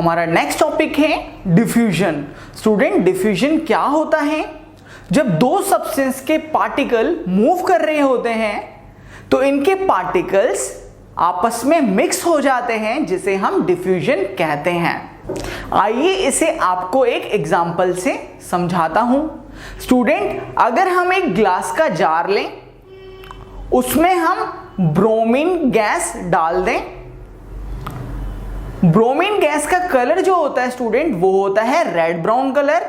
हमारा next topic है diffusion. Student, diffusion क्या होता है? जब दो सब्सटेंस के पार्टिकल मूव कर रहे होते हैं तो इनके पार्टिकल्स आपस में मिक्स हो जाते हैं, जिसे हम डिफ्यूजन कहते हैं। आइए इसे आपको एक एग्जांपल से समझाता हूं। स्टूडेंट, अगर हम एक ग्लास का जार लें, उसमें हम ब्रोमीन गैस डाल दें। ब्रोमीन गैस का कलर जो होता है स्टूडेंट, वो होता है रेड ब्राउन कलर।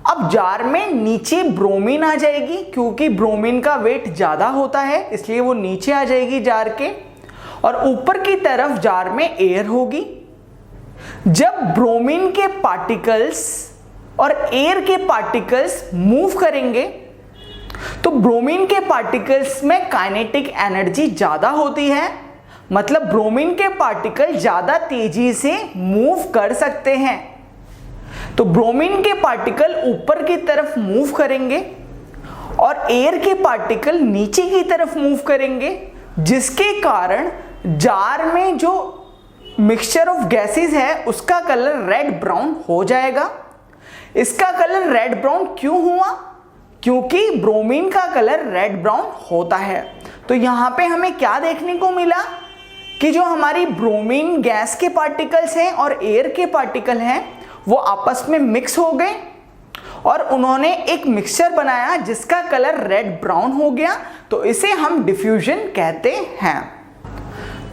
अब जार में नीचे ब्रोमीन आ जाएगी, क्योंकि ब्रोमीन का वेट ज्यादा होता है इसलिए वो नीचे आ जाएगी जार के, और ऊपर की तरफ जार में एयर होगी। जब ब्रोमीन के पार्टिकल्स और एयर के पार्टिकल्स मूव करेंगे तो ब्रोमीन के पार्टिकल्स में काइनेटिक एनर्जी ज्यादा होती है, मतलब ब्रोमीन के पार्टिकल ज्यादा तेजी से मूव कर सकते हैं। तो ब्रोमीन के पार्टिकल ऊपर की तरफ मूव करेंगे और एयर के पार्टिकल नीचे की तरफ मूव करेंगे, जिसके कारण जार में जो मिक्सचर ऑफ गैसेस है उसका कलर रेड ब्राउन हो जाएगा। इसका कलर रेड ब्राउन क्यों हुआ? क्योंकि ब्रोमीन का कलर रेड ब्राउन होता है। तो यहां पे हमें क्या देखने को मिला कि जो हमारी ब्रोमीन गैस के पार्टिकल्स हैं और एयर के पार्टिकल हैं वो आपस में मिक्स हो गए और उन्होंने एक मिक्सचर बनाया जिसका कलर रेड ब्राउन हो गया। तो इसे हम डिफ्यूजन कहते हैं।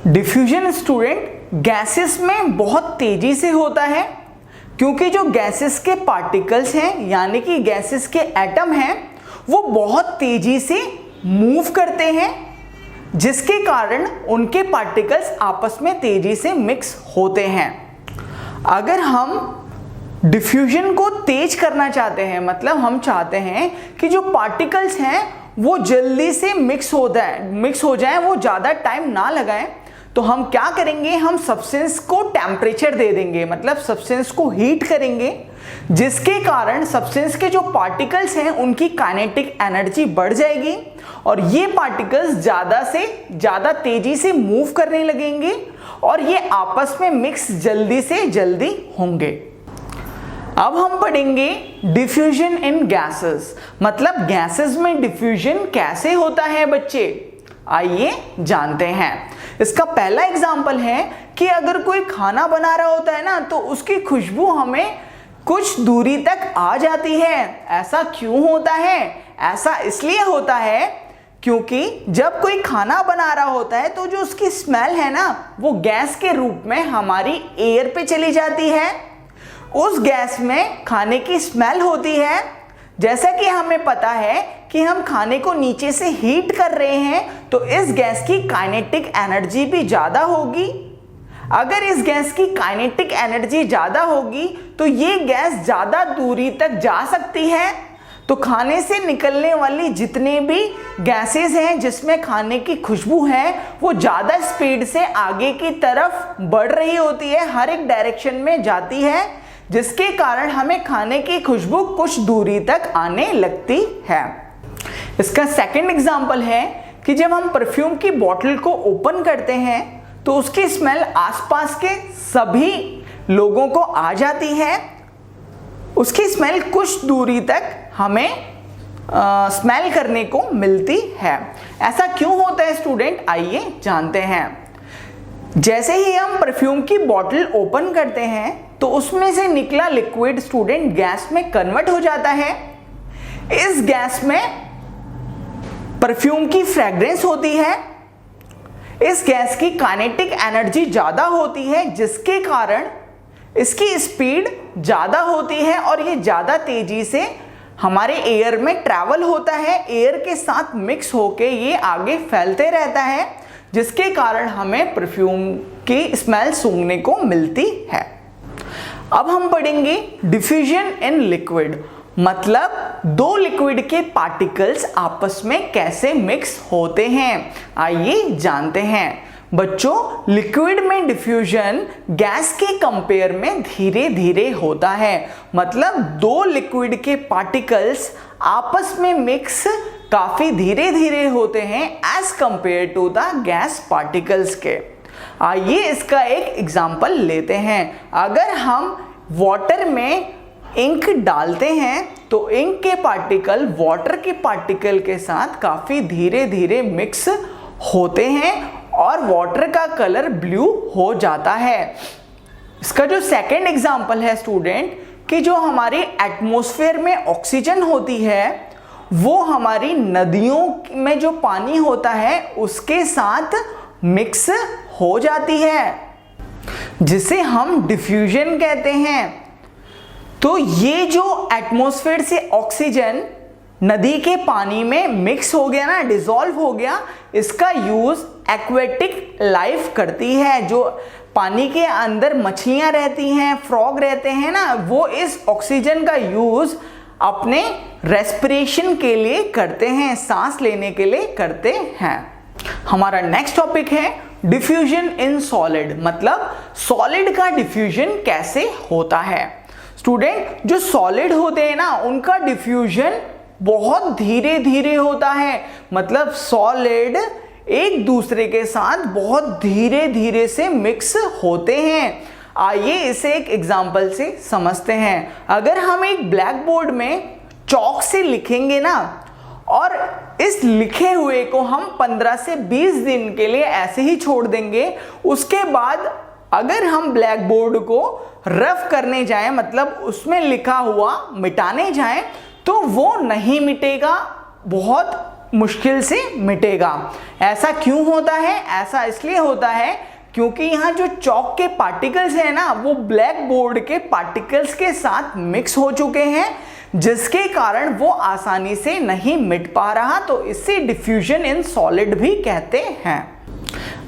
डिफ्यूजन स्टूडेंट गैसेस में बहुत तेजी से होता है, क्योंकि जो गैसेस के पार्टिकल्स हैं यानी कि गैसेस के एटम हैं वो बहुत तेजी से मूव करते हैं, जिसके कारण उनके पार्टिकल्स आपस में तेजी से मिक्स होते हैं। अगर हम डिफ्यूजन को तेज करना चाहते हैं, मतलब हम चाहते हैं कि जो पार्टिकल्स हैं वो जल्दी से मिक्स हो जाए, वो ज़्यादा टाइम ना लगाएं, तो हम क्या करेंगे, हम सब्सटेंस को टेम्परेचर दे देंगे, मतलब सब्सटेंस को हीट करेंगे, जिसके कारण सब्सटेंस के जो पार्टिकल्स हैं उनकी काइनेटिक एनर्जी बढ़ जाएगी और ये पार्टिकल्स ज़्यादा से ज़्यादा तेजी से मूव करने लगेंगे और ये आपस में मिक्स जल्दी से जल्दी होंगे। अब हम पढ़ेंगे डिफ्यूजन इन गैसेस, मतलब गैसेस में डिफ्यूजन कैसे होता है बच्चे। आइए जानते हैं। इसका पहला एग्जांपल है कि अगर कोई खाना बना रहा होता है ना, तो उसकी खुशबू हमें कुछ दूरी तक आ जाती है। ऐसा क्यों होता है? ऐसा इसलिए होता है क्योंकि जब कोई खाना बना रहा होता है तो जो उसकी स्मेल है ना, वो गैस के रूप में हमारी एयर पे चली जाती है। उस गैस में खाने की स्मेल होती है। जैसा कि हमें पता है कि हम खाने को नीचे से हीट कर रहे हैं, तो इस गैस की काइनेटिक एनर्जी भी ज़्यादा होगी। अगर इस गैस की काइनेटिक एनर्जी ज़्यादा होगी तो ये गैस ज़्यादा दूरी तक जा सकती है। तो खाने से निकलने वाली जितने भी गैसेस हैं जिसमें खाने की खुशबू है, वो ज़्यादा स्पीड से आगे की तरफ बढ़ रही होती है, हर एक डायरेक्शन में जाती है, जिसके कारण हमें खाने की खुशबू कुछ दूरी तक आने लगती है। इसका सेकंड एग्जांपल है कि जब हम परफ्यूम की बोतल को ओपन करते हैं तो उसकी स्मेल आसपास के सभी लोगों को आ जाती है। उसकी स्मेल कुछ दूरी तक हमें स्मेल करने को मिलती है। ऐसा क्यों होता है स्टूडेंट? आइए जानते हैं। जैसे ही हम परफ्यूम की बोतल ओपन करते हैं तो उसमें से निकला लिक्विड स्टूडेंट गैस में कन्वर्ट हो जाता है। इस गैस में परफ्यूम की फ्रेग्रेंस होती है। इस गैस की काइनेटिक एनर्जी ज़्यादा होती है, जिसके कारण इसकी स्पीड ज़्यादा होती है और ये ज़्यादा तेजी से हमारे एयर में ट्रैवल होता है। एयर के साथ मिक्स होके ये आगे फैलते रहता है, जिसके कारण हमें परफ्यूम की स्मेल सूंघने को मिलती है। अब हम पढ़ेंगे डिफ्यूजन इन लिक्विड, मतलब दो लिक्विड के पार्टिकल्स आपस में कैसे मिक्स होते हैं। आइए जानते हैं। बच्चों, लिक्विड में डिफ्यूजन गैस के कंपेयर में धीरे धीरे होता है, मतलब दो लिक्विड के पार्टिकल्स आपस में मिक्स काफी धीरे धीरे होते हैं as compare to the gas particles के। आइए इसका एक एग्जाम्पल लेते हैं। अगर हम वाटर में इंक डालते हैं तो इंक के पार्टिकल वाटर के पार्टिकल के साथ काफ़ी धीरे धीरे मिक्स होते हैं और वाटर का कलर ब्लू हो जाता है। इसका जो सेकंड एग्जाम्पल है स्टूडेंट, कि जो हमारी एटमॉस्फेयर में ऑक्सीजन होती है वो हमारी नदियों में जो पानी होता है उसके साथ मिक्स हो जाती है, जिसे हम डिफ्यूजन कहते हैं। तो ये जो एटमॉस्फेयर से ऑक्सीजन नदी के पानी में मिक्स हो गया ना, डिसॉल्व हो गया, इसका यूज एक्वेटिक लाइफ करती है। जो पानी के अंदर मछलियां रहती हैं, फ्रॉग रहते हैं ना, वो इस ऑक्सीजन का यूज अपने रेस्पिरेशन के लिए करते हैं, सांस लेने के लिए करते हैं। हमारा नेक्स्ट टॉपिक है डिफ्यूजन इन सॉलिड, मतलब सॉलिड का डिफ्यूजन कैसे होता है। स्टूडेंट, जो सॉलिड होते हैं ना उनका डिफ्यूजन बहुत धीरे धीरे होता है, मतलब सॉलिड एक दूसरे के साथ बहुत धीरे धीरे से मिक्स होते हैं। आइए इसे एक एग्जांपल से समझते हैं। अगर हम एक ब्लैक बोर्ड में चॉक से लिखेंगे ना और इस लिखे हुए को हम 15 से 20 दिन के लिए ऐसे ही छोड़ देंगे, उसके बाद अगर हम ब्लैक बोर्ड को रफ करने जाएं, मतलब उसमें लिखा हुआ मिटाने जाएं, तो वो नहीं मिटेगा, बहुत मुश्किल से मिटेगा। ऐसा क्यों होता है? ऐसा इसलिए होता है क्योंकि यहाँ जो चॉक के पार्टिकल्स हैं ना वो ब्लैक बोर्ड के पार्टिकल्स के साथ मिक्स हो चुके हैं, जिसके कारण वो आसानी से नहीं मिट पा रहा, तो इसे डिफ्यूजन इन सॉलिड भी कहते हैं।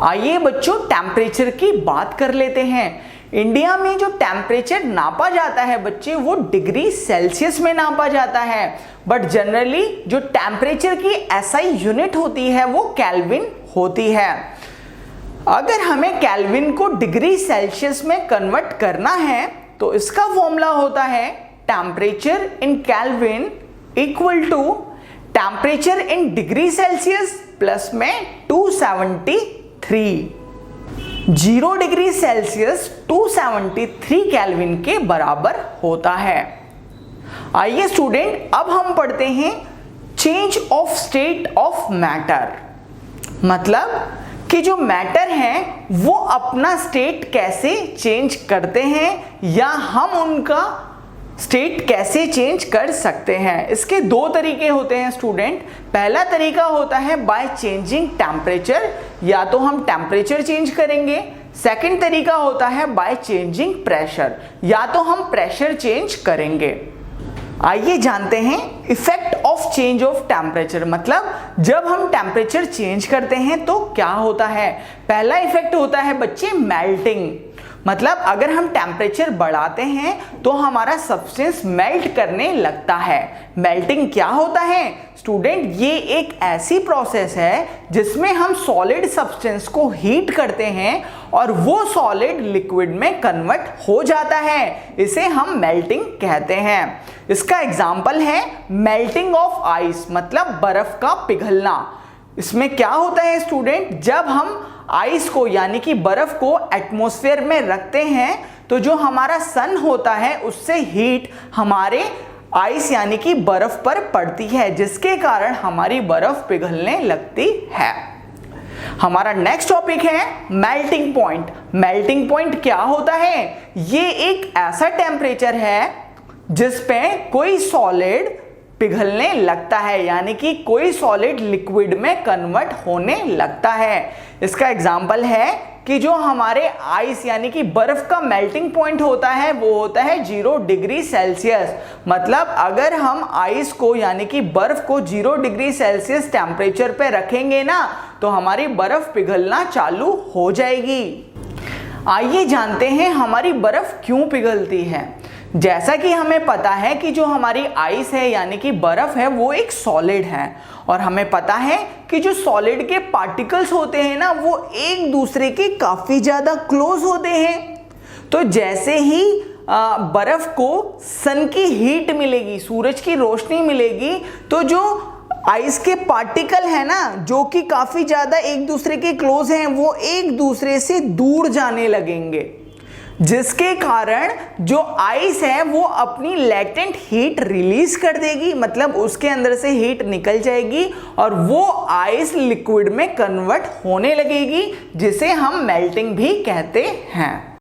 आइए बच्चों टेम्परेचर की बात कर लेते हैं। इंडिया में जो टेम्परेचर नापा जाता है बच्चे, वो डिग्री सेल्सियस में नापा जाता है, बट जनरली जो टेम्परेचर की एसआई यूनिट होती है वो केल्विन होती है। अगर हमें केल्विन को डिग्री सेल्सियस में कन्वर्ट करना है तो इसका फॉर्मूला होता है temperature in Kelvin equal to temperature in degree Celsius plus में 273। 0 डिग्री सेल्सियस 273 केल्विन के बराबर होता है। आइए स्टूडेंट, अब हम पढ़ते हैं change of state of matter, मतलब कि जो मैटर है वो अपना स्टेट कैसे चेंज करते हैं या हम उनका स्टेट कैसे चेंज कर सकते हैं। इसके दो तरीके होते हैं स्टूडेंट। पहला तरीका होता है बाय चेंजिंग टेम्परेचर, या तो हम टेम्परेचर चेंज करेंगे। सेकंड तरीका होता है बाय चेंजिंग प्रेशर, या तो हम प्रेशर चेंज करेंगे। आइए जानते हैं effect of change of temperature, मतलब जब हम टेम्परेचर चेंज करते हैं तो क्या होता है। पहला इफेक्ट होता है बच्चे मेल्टिंग, मतलब अगर हम टेम्परेचर बढ़ाते हैं तो हमारा सब्सटेंस मेल्ट करने लगता है। मेल्टिंग क्या होता है स्टूडेंट? ये एक ऐसी प्रोसेस है जिसमें हम सॉलिड सब्सटेंस को हीट करते हैं और वो सॉलिड लिक्विड में कन्वर्ट हो जाता है, इसे हम मेल्टिंग कहते हैं। इसका एग्जाम्पल है मेल्टिंग ऑफ आइस, मतलब बर्फ का पिघलना। इसमें क्या होता है स्टूडेंट, जब हम आइस को यानी कि बर्फ को एटमॉस्फेयर में रखते हैं तो जो हमारा सन होता है उससे हीट हमारे आइस यानी कि बर्फ पर पड़ती है, जिसके कारण हमारी बर्फ पिघलने लगती है। हमारा नेक्स्ट टॉपिक है मेल्टिंग पॉइंट। मेल्टिंग पॉइंट क्या होता है? ये एक ऐसा टेम्परेचर है जिस पे कोई सॉलिड पिघलने लगता है, यानी कि कोई सॉलिड लिक्विड में कन्वर्ट होने लगता है। इसका एग्जाम्पल है कि जो हमारे आइस यानी कि बर्फ का मेल्टिंग पॉइंट होता है वो होता है 0 डिग्री सेल्सियस। मतलब अगर हम आइस को यानी कि बर्फ को 0 डिग्री सेल्सियस टेम्परेचर पे रखेंगे ना तो हमारी बर्फ पिघलना चालू हो जाएगी। आइए जानते हैं हमारी बर्फ क्यों पिघलती है। जैसा कि हमें पता है कि जो हमारी आइस है यानी कि बर्फ है वो एक सॉलिड है, और हमें पता है कि जो सॉलिड के पार्टिकल्स होते हैं ना वो एक दूसरे के काफ़ी ज़्यादा क्लोज होते हैं। तो जैसे ही बर्फ को सन की हीट मिलेगी, सूरज की रोशनी मिलेगी, तो जो आइस के पार्टिकल है ना जो कि काफी ज्यादा एक दूसरे के क्लोज हैं, वो एक दूसरे से दूर जाने लगेंगे, जिसके कारण जो आइस है वो अपनी लैटेंट हीट रिलीज कर देगी, मतलब उसके अंदर से हीट निकल जाएगी और वो आइस लिक्विड में कन्वर्ट होने लगेगी, जिसे हम मेल्टिंग भी कहते हैं।